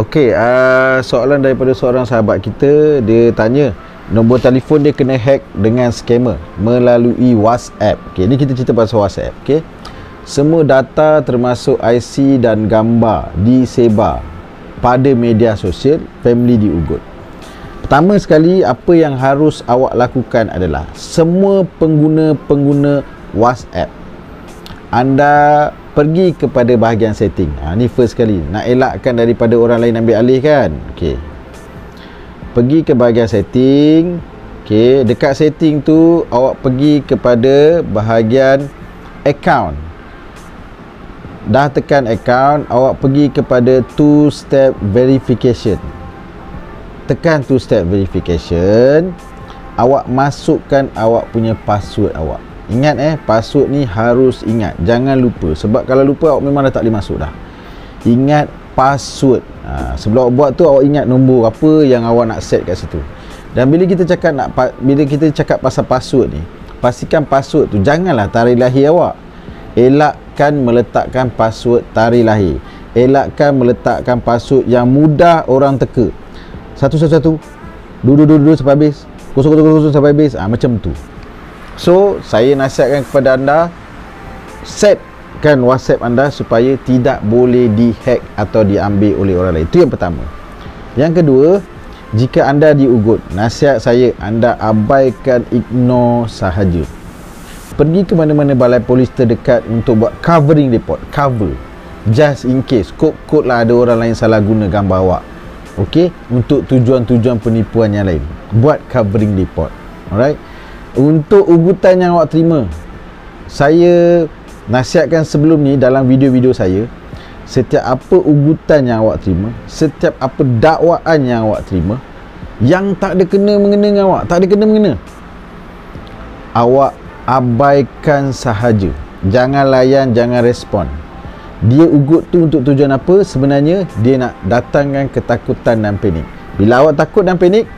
Okey, soalan daripada seorang sahabat kita. Dia tanya, nombor telefon dia kena hack dengan scammer melalui WhatsApp. Okey, ni kita cerita pasal WhatsApp. Okey, semua data termasuk IC dan gambar disebar pada media sosial, family diugut. Pertama sekali, apa yang harus awak lakukan adalah semua pengguna WhatsApp, anda pergi kepada bahagian setting. Ni first sekali, nak elakkan daripada orang lain ambil alih kan. Okey, pergi ke bahagian setting. Okey, dekat setting tu awak pergi kepada bahagian account. Dah tekan account, awak pergi kepada two step verification. Tekan two step verification, awak masukkan awak punya password awak. Ingat password ni harus ingat, jangan lupa. Sebab kalau lupa, awak memang dah tak boleh masuk dah. Ingat password. Sebelum awak buat tu, awak ingat nombor apa yang awak nak set kat situ. Dan bila kita cakap pasal password ni, pastikan password tu janganlah tarikh lahir awak. Elakkan meletakkan password tarikh lahir. Elakkan meletakkan password yang mudah orang teka. 111, 222 sampai habis, 000 sampai habis, macam tu. So, saya nasihatkan kepada anda, setkan WhatsApp anda supaya tidak boleh dihack atau diambil oleh orang lain. Itu yang pertama. Yang kedua, jika anda diugut, nasihat saya, anda abaikan, ignore sahaja. Pergi ke mana-mana balai polis terdekat untuk buat covering report. Cover, just in case, kod lah ada orang lain salah guna gambar awak. Okey, untuk tujuan-tujuan penipuan yang lain, buat covering report. Alright. Untuk ugutan yang awak terima, saya nasihatkan sebelum ni dalam video-video saya, setiap apa ugutan yang awak terima, setiap apa dakwaan yang awak terima yang tak ada kena-mengena dengan awak, tak ada kena-mengena, awak abaikan sahaja. Jangan layan, jangan respon. Dia ugut tu untuk tujuan apa? Sebenarnya dia nak datangkan ketakutan dan panik. Bila awak takut dan panik,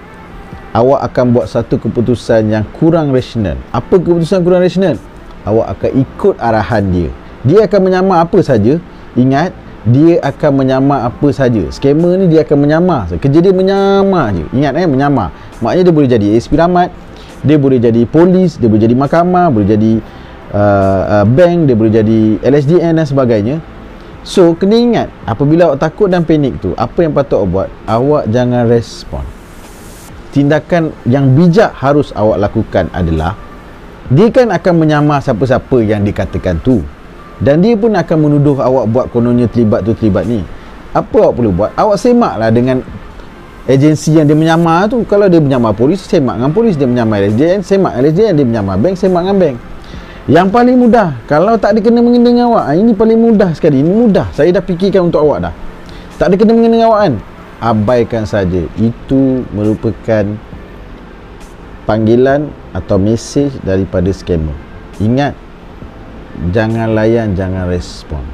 awak akan buat satu keputusan yang kurang rasional. Apa keputusan kurang rasional? Awak akan ikut arahan dia. Dia akan menyamar apa saja. Ingat, dia akan menyamar apa saja. Scammer ni dia akan menyamar. Kerja dia menyamar je. Ingat menyamar. Maknanya dia boleh jadi ASP Rahmat, dia boleh jadi polis, dia boleh jadi mahkamah, boleh jadi bank, dia boleh jadi LSDN dan sebagainya. So, kena ingat, apabila awak takut dan panik tu, apa yang patut awak buat? Awak jangan respon. Tindakan yang bijak harus awak lakukan adalah, dia kan akan menyamar siapa-siapa yang dikatakan tu, dan dia pun akan menuduh awak buat kononnya terlibat tu terlibat ni. Apa awak perlu buat? Awak semaklah dengan agensi yang dia menyamar tu. Kalau dia menyamar polis, semak dengan polis. Dia menyamar LSDN, semak LSDN. Dia menyamar bank, semak dengan bank. Yang paling mudah, kalau tak ada kena-mengena dengan awak, ini paling mudah sekali. Ini mudah, saya dah fikirkan untuk awak dah. Tak ada kena-mengena dengan awak kan, abaikan saja. Itu merupakan panggilan atau mesej daripada scammer. Ingat, jangan layan, jangan respon.